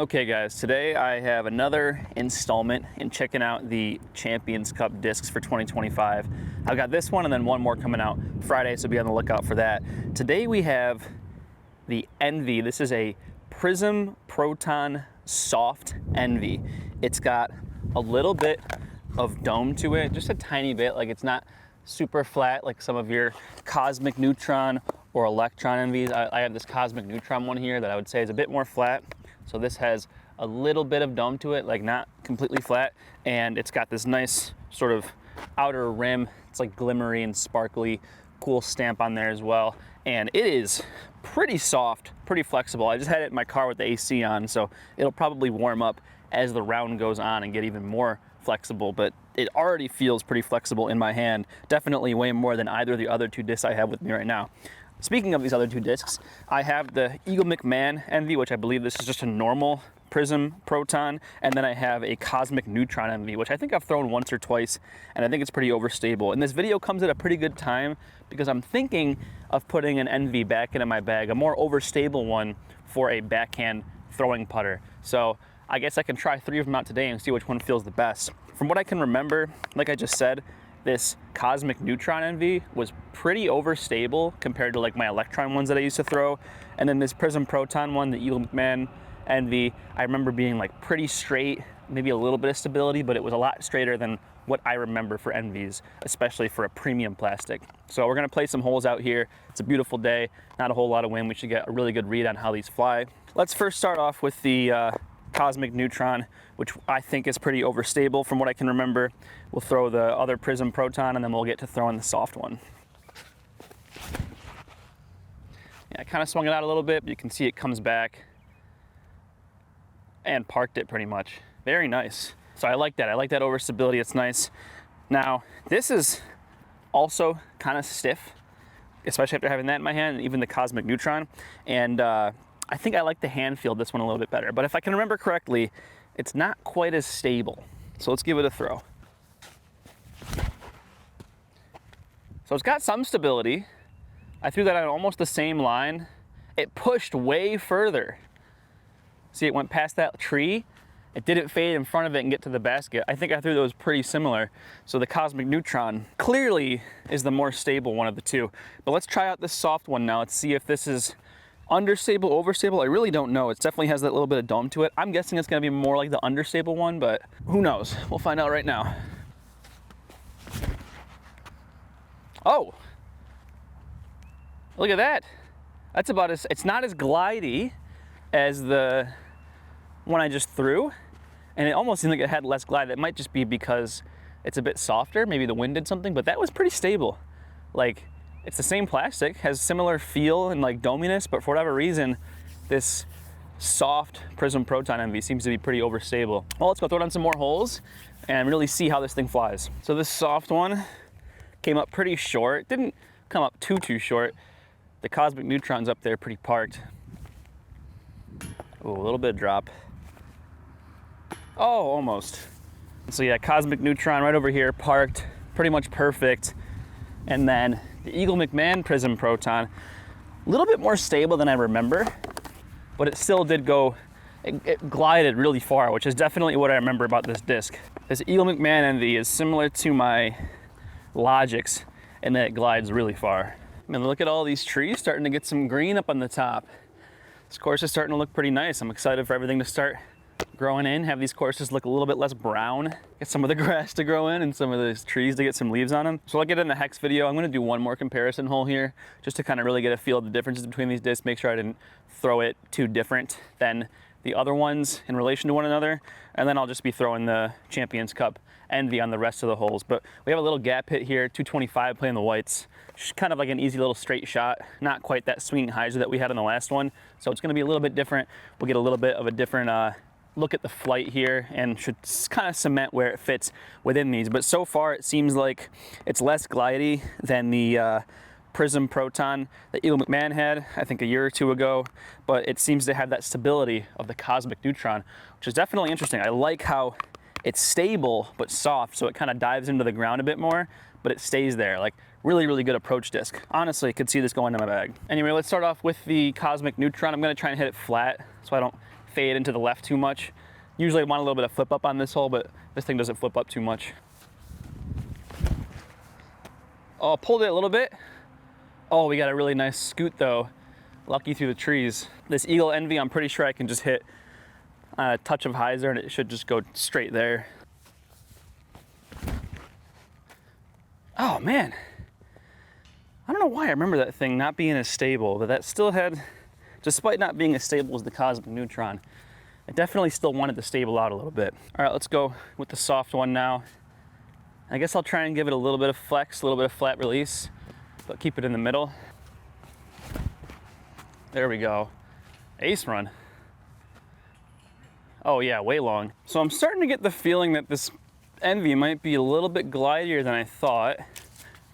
Okay guys, today I have another installment in checking out the Champions Cup discs for 2025. I've got this one and then one more coming out Friday, so be on the lookout for that. Today we have the Envy. This is a Prism Proton Soft Envy. It's got a little bit of dome to it, just a tiny bit. Like, it's not super flat like some of your Cosmic Neutron or Electron Envies. I have this Cosmic Neutron one here that I would say is a bit more flat. So this has a little bit of dome to it, like not completely flat, and it's got this nice sort of outer rim. It's like glimmery and sparkly, cool stamp on there as well. And it is pretty soft, pretty flexible. I just had it in my car with the AC on, so it'll probably warm up as the round goes on and get even more flexible, but it already feels pretty flexible in my hand. Definitely way more than either of the other two discs I have with me right now. Speaking of these other two discs, I have the Eagle McMahon Envy, which I believe this is just a normal Prism Proton, and then I have a Cosmic Neutron Envy, which I think I've thrown once or twice, and I think it's pretty overstable. And this video comes at a pretty good time because I'm thinking of putting an Envy back into my bag, a more overstable one for a backhand throwing putter. So I guess I can try 3 of them out today and see which one feels the best. From what I can remember, like I just said, this Cosmic Neutron Envy was pretty overstable compared to like my Electron ones that I used to throw. And then this Prism Proton one, the Eagle McMahon Envy, I remember being like pretty straight, maybe a little bit of stability, but it was a lot straighter than what I remember for Envies, especially for a premium plastic. So we're gonna play some holes out here. It's a beautiful day, not a whole lot of wind. We should get a really good read on how these fly. Let's first start off with the Cosmic Neutron, which I think is pretty overstable from what I can remember. We'll throw the other Prism Proton and then we'll get to throwing the soft one. Yeah, I kind of swung it out a little bit, but you can see it comes back and parked it pretty much. Very nice. So I like that. I like that overstability. It's nice. Now, this is also kind of stiff, especially after having that in my hand, and even the Cosmic Neutron. And I think I like the hand feel this one a little bit better, but if I can remember correctly, it's not quite as stable. So let's give it a throw. So it's got some stability. I threw that on almost the same line. It pushed way further. See, it went past that tree. It didn't fade in front of it and get to the basket. I think I threw those pretty similar. So the Cosmic Neutron clearly is the more stable one of the two. But let's try out this soft one now. Let's see if this is understable, overstable. I really don't know. It definitely has that little bit of dome to it. I'm guessing it's gonna be more like the understable one, but who knows? We'll find out right now. Oh, look at that. That's about as, it's not as glidey as the one I just threw, and it almost seemed like it had less glide. That might just be because it's a bit softer. Maybe the wind did something, but that was pretty stable. Like, it's the same plastic, has similar feel and like dominess, but for whatever reason, this soft Prism Proton Envy seems to be pretty overstable. Well, let's go throw it on some more holes and really see how this thing flies. So this soft one came up pretty short. Didn't come up too short. The Cosmic Neutron's up there pretty parked. Oh, a little bit of drop. Oh, almost. So yeah, Cosmic Neutron right over here, parked, pretty much perfect. And then the Eagle McMahon Prism Proton, a little bit more stable than I remember, but it still did go, it glided really far, which is definitely what I remember about this disc. This Eagle McMahon Envy is similar to my Logix in that it glides really far. And look at all these trees starting to get some green up on the top. This course is starting to look pretty nice. I'm excited for everything to start growing in, have these courses look a little bit less brown, get some of the grass to grow in and some of those trees to get some leaves on them. So I'll get in the hex video. I'm gonna do one more comparison hole here just to kind of really get a feel of the differences between these discs, make sure I didn't throw it too different than the other ones in relation to one another. And then I'll just be throwing the Champions Cup Envy on the rest of the holes. But we have a little gap hit here, 225 playing the whites. Just kind of like an easy little straight shot, not quite that swinging hyzer that we had on the last one. So it's gonna be a little bit different. We'll get a little bit of a different look at the flight here and should kind of cement where it fits within these. But so far it seems like it's less glidey than the Prism Proton that Eagle McMahon had, I think a year or two ago, but it seems to have that stability of the Cosmic Neutron, which is definitely interesting. I like how it's stable but soft, so it kind of dives into the ground a bit more, but it stays there. Like, really, really good approach disc. Honestly, I could see this going in my bag. Anyway, let's start off with the Cosmic Neutron. I'm gonna try and hit it flat so I don't fade into the left too much. Usually I want a little bit of flip up on this hole, but this thing doesn't flip up too much. Oh, pulled it a little bit. Oh, we got a really nice scoot though. Lucky through the trees. This Eagle Envy, I'm pretty sure I can just hit a touch of hyzer and it should just go straight there. Oh man. I don't know why I remember that thing not being as stable, but that still had, despite not being as stable as the Cosmic Neutron, I definitely still wanted to stable out a little bit. All right, let's go with the soft one now. I guess I'll try and give it a little bit of flex, a little bit of flat release, but keep it in the middle. There we go. Ace run. Oh yeah, way long. So I'm starting to get the feeling that this Envy might be a little bit glidier than I thought,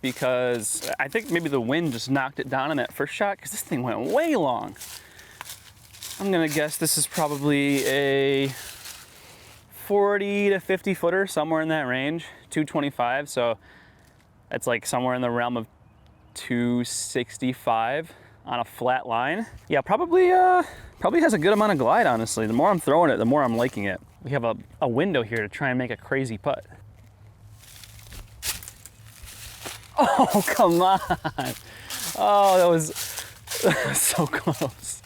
because I think maybe the wind just knocked it down in that first shot, because this thing went way long. I'm gonna guess this is probably a 40 to 50 footer, somewhere in that range, 225, so that's like somewhere in the realm of 265 on a flat line. Yeah, probably has a good amount of glide, honestly. The more I'm throwing it, the more I'm liking it. We have a window here to try and make a crazy putt. Oh, come on. Oh, that was so close.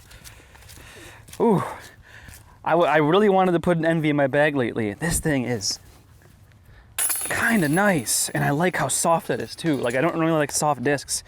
Ooh. I really wanted to put an Envy in my bag lately. This thing is kind of nice, and I like how soft it is too. Like, I don't really like soft discs,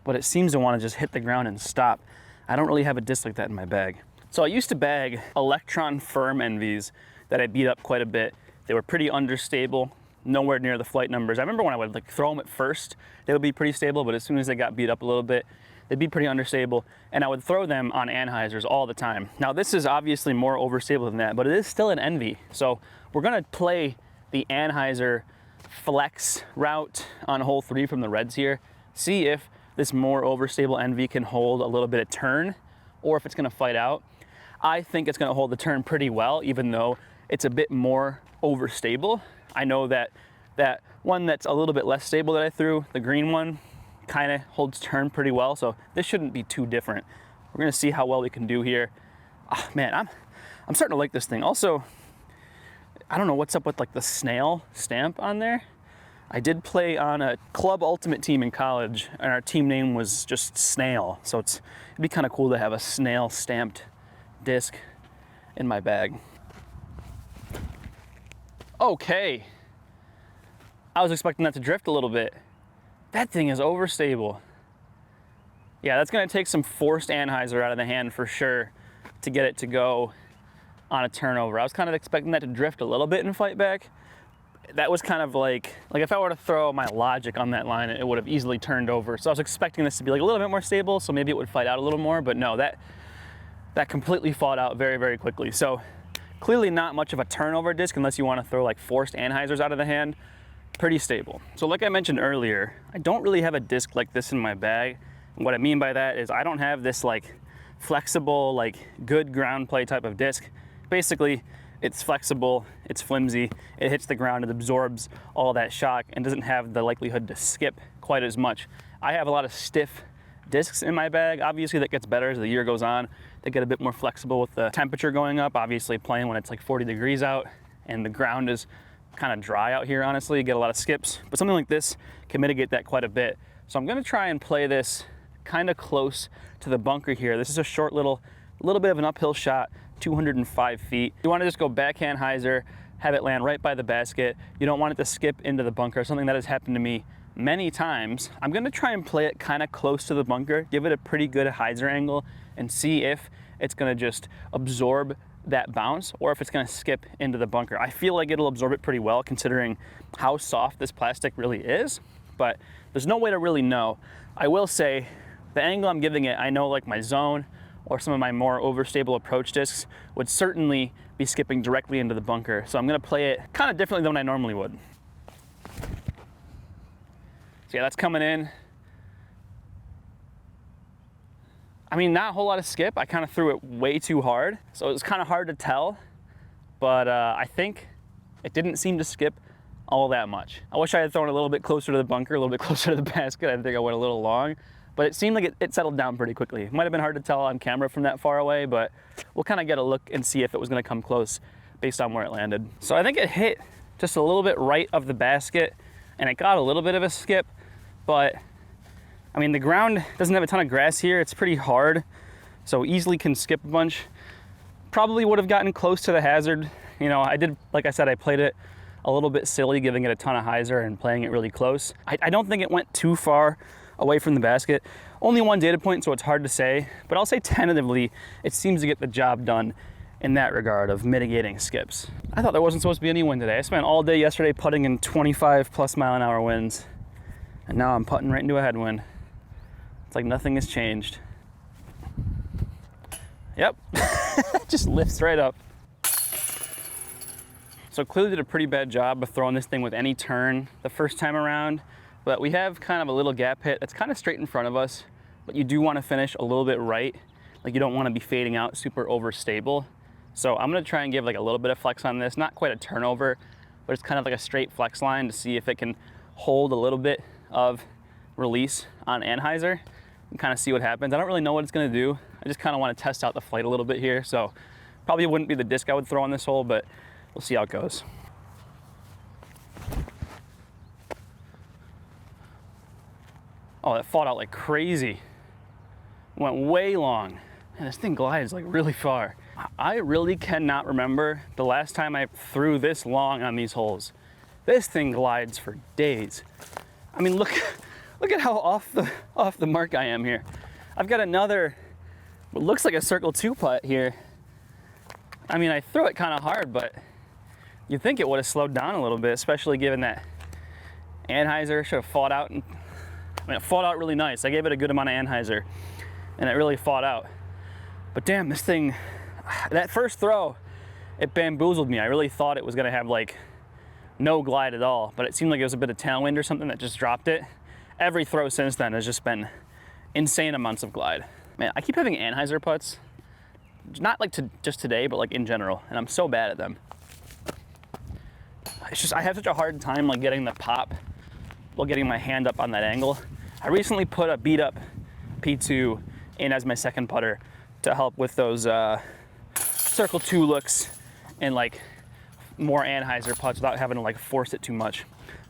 but it seems to want to just hit the ground and stop. I don't really have a disc like that in my bag. So I used to bag Electron firm Envies that I beat up quite a bit. They were pretty understable, nowhere near the flight numbers. I remember when I would like throw them at first, they would be pretty stable, but as soon as they got beat up a little bit, they'd be pretty understable, and I would throw them on anhydrous all the time. Now this is obviously more overstable than that, but it is still an Envy. So we're gonna play the anhydrous flex route on hole 3 from the reds here, see if this more overstable Envy can hold a little bit of turn, or if it's gonna fight out. I think it's gonna hold the turn pretty well, even though it's a bit more overstable. I know that that one that's a little bit less stable that I threw, the green one, kind of holds turn pretty well, so this shouldn't be too different. We're gonna see how well we can do here. Oh, man, I'm starting to like this thing. Also, I don't know what's up with like the snail stamp on there. I did play on a club ultimate team in college, and our team name was just Snail, so it'd be kind of cool to have a snail stamped disc in my bag. Okay, I was expecting that to drift a little bit. That thing is overstable. Yeah, that's gonna take some forced anhyzer out of the hand for sure to get it to go on a turnover. I was kind of expecting that to drift a little bit and fight back. That was kind of like if I were to throw my logic on that line, it would have easily turned over. So I was expecting this to be like a little bit more stable, so maybe it would fight out a little more, but no, that completely fought out very, very quickly. So clearly not much of a turnover disc unless you want to throw like forced anhyzers out of the hand. Pretty stable. So like I mentioned earlier, I don't really have a disc like this in my bag. And what I mean by that is I don't have this like flexible, like good ground play type of disc. Basically, it's flexible, it's flimsy, it hits the ground, it absorbs all that shock and doesn't have the likelihood to skip quite as much. I have a lot of stiff discs in my bag. Obviously that gets better as the year goes on. They get a bit more flexible with the temperature going up. Obviously playing when it's like 40 degrees out and the ground is kind of dry out here, honestly, you get a lot of skips. But something like this can mitigate that quite a bit. So I'm gonna try and play this kind of close to the bunker here. This is a short little bit of an uphill shot, 205 feet. You wanna just go backhand hyzer, have it land right by the basket. You don't want it to skip into the bunker, something that has happened to me many times. I'm gonna try and play it kind of close to the bunker, give it a pretty good hyzer angle, and see if it's gonna just absorb that bounce or if it's gonna skip into the bunker. I feel like it'll absorb it pretty well considering how soft this plastic really is, but there's no way to really know. I will say the angle I'm giving it, I know like my zone or some of my more overstable approach discs would certainly be skipping directly into the bunker. So I'm gonna play it kind of differently than what I normally would. So yeah, that's coming in. I mean, not a whole lot of skip. I kind of threw it way too hard. So it was kind of hard to tell, but I think it didn't seem to skip all that much. I wish I had thrown a little bit closer to the bunker, a little bit closer to the basket. I think I went a little long, but it seemed like it settled down pretty quickly. It might have been hard to tell on camera from that far away, but we'll kind of get a look and see if it was going to come close based on where it landed. So I think it hit just a little bit right of the basket, and it got a little bit of a skip, but I mean, the ground doesn't have a ton of grass here. It's pretty hard, so easily can skip a bunch. Probably would have gotten close to the hazard. You know, I did, like I said, I played it a little bit silly, giving it a ton of hyzer and playing it really close. I don't think it went too far away from the basket. Only one data point, so it's hard to say, but I'll say tentatively, it seems to get the job done in that regard of mitigating skips. I thought there wasn't supposed to be any wind today. I spent all day yesterday putting in 25+ mile-an-hour winds, and now I'm putting right into a headwind. It's like nothing has changed. Yep, just lifts right up. So clearly did a pretty bad job of throwing this thing with any turn the first time around, but we have kind of a little gap hit that's kind of straight in front of us, but you do want to finish a little bit right. Like you don't want to be fading out super overstable. So I'm going to try and give like a little bit of flex on this, not quite a turnover, but it's kind of like a straight flex line to see if it can hold a little bit of release on anhyzer and kind of see what happens. I don't really know what it's going to do. I just kind of want to test out the flight a little bit here. So probably wouldn't be the disc I would throw on this hole, but we'll see how it goes. Oh, that fought out like crazy. Went way long. And this thing glides like really far. I really cannot remember the last time I threw this long on these holes. This thing glides for days. I mean, look at how off the mark I am here. I've got another, what looks like a circle 2 putt here. I mean, I threw it kind of hard, but you'd think it would have slowed down a little bit, especially given that anhyzer should have fought out. I mean, it fought out really nice. I gave it a good amount of anhyzer, and it really fought out. But damn, this thing, that first throw, it bamboozled me. I really thought it was gonna have like no glide at all, but it seemed like it was a bit of tailwind or something that just dropped it. Every throw since then has just been insane amounts of glide. Man, I keep having anhyzer putts, not like just today, but like in general, and I'm so bad at them. It's just, I have such a hard time like getting the pop while getting my hand up on that angle. I recently put a beat up P2 in as my second putter to help with those circle 2 looks and like more anhyzer putts without having to like force it too much.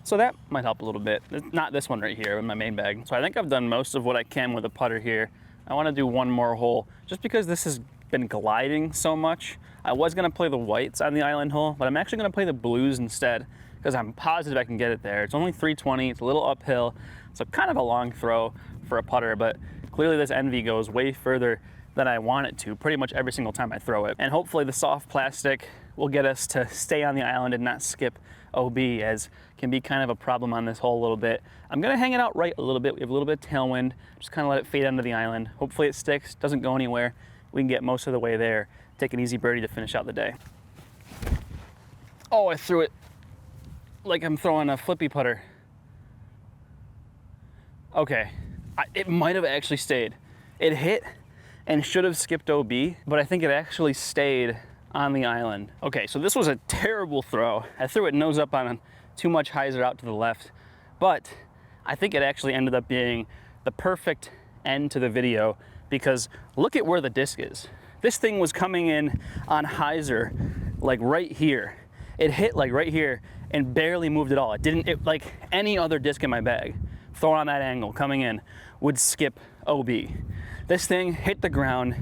So that might help a little bit. Not this one right here in my main bag. So I think I've done most of what I can with a putter here. I want to do one more hole just because this has been gliding so much. I was going to play the whites on the island hole, but I'm actually going to play the blues instead because I'm positive I can get it there. It's only 320, it's a little uphill, so kind of a long throw for a putter, but clearly this Envy goes way further than I want it to pretty much every single time I throw it. And hopefully the soft plastic will get us to stay on the island and not skip OB, as can be kind of a problem on this hole a little bit. I'm gonna hang it out right a little bit. We have a little bit of tailwind, just kind of let it fade onto the island. Hopefully it sticks, doesn't go anywhere. We can get most of the way there, take an easy birdie to finish out the day. Oh, I threw it like I'm throwing a flippy putter. Okay, it might have actually stayed. It hit and should have skipped OB, but I think it actually stayed on the island. Okay, so this was a terrible throw. I threw it nose up on too much hyzer out to the left, but I think it actually ended up being the perfect end to the video because look at where the disc is. This thing was coming in on hyzer like right here. It hit like right here and barely moved at all. It like any other disc in my bag, thrown on that angle, coming in, would skip OB. This thing hit the ground,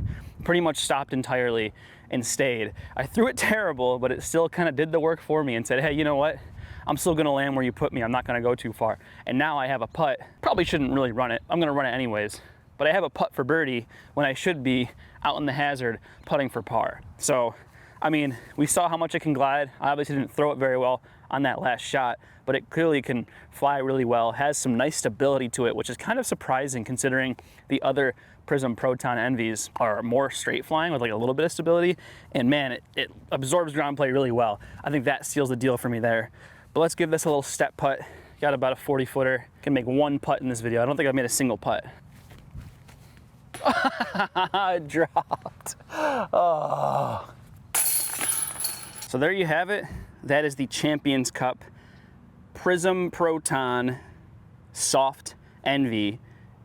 pretty much stopped entirely and stayed. I threw it terrible, but it still kind of did the work for me and said, hey, you know what? I'm still gonna land where you put me. I'm not gonna go too far. And now I have a putt. Probably shouldn't really run it. I'm gonna run it anyways. But I have a putt for birdie when I should be out in the hazard putting for par. So, I mean, we saw how much it can glide. I obviously didn't throw it very well on that last shot, but it clearly can fly really well, has some nice stability to it, which is kind of surprising considering the other Prism Proton Envies are more straight flying with like a little bit of stability. And man, it absorbs ground play really well. I think that seals the deal for me there. But let's give this a little step putt. Got about a 40 footer. Can make one putt in this video. I don't think I've made a single putt. It dropped. Oh. So there you have it. That is the Champions Cup Prism Proton Soft Envy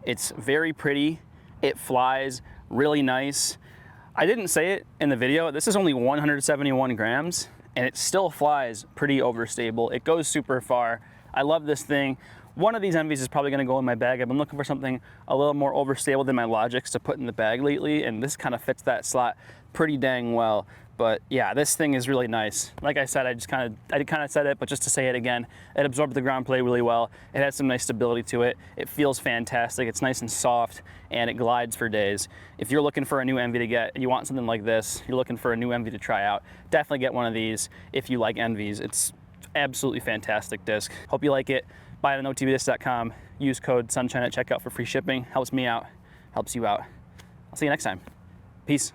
It's very pretty. It flies really nice. I didn't say it in the video. This is only 171 grams and it still flies pretty overstable. It goes super far. I love this thing. One of these Envies is probably gonna go in my bag. I've been looking for something a little more overstable than my Logics to put in the bag lately, and this kind of fits that slot pretty dang well. But yeah, this thing is really nice. Like I said, I kind of said it, but just to say it again, it absorbed the ground play really well. It has some nice stability to it. It feels fantastic. It's nice and soft, and it glides for days. If you're looking for a new Envy to get, and you want something like this, you're looking for a new Envy to try out, definitely get one of these if you like Envies. It's absolutely fantastic disc. Hope you like it. Buy it on otbdisc.com. Use code Sunshine at checkout for free shipping. Helps me out, helps you out. I'll see you next time. Peace.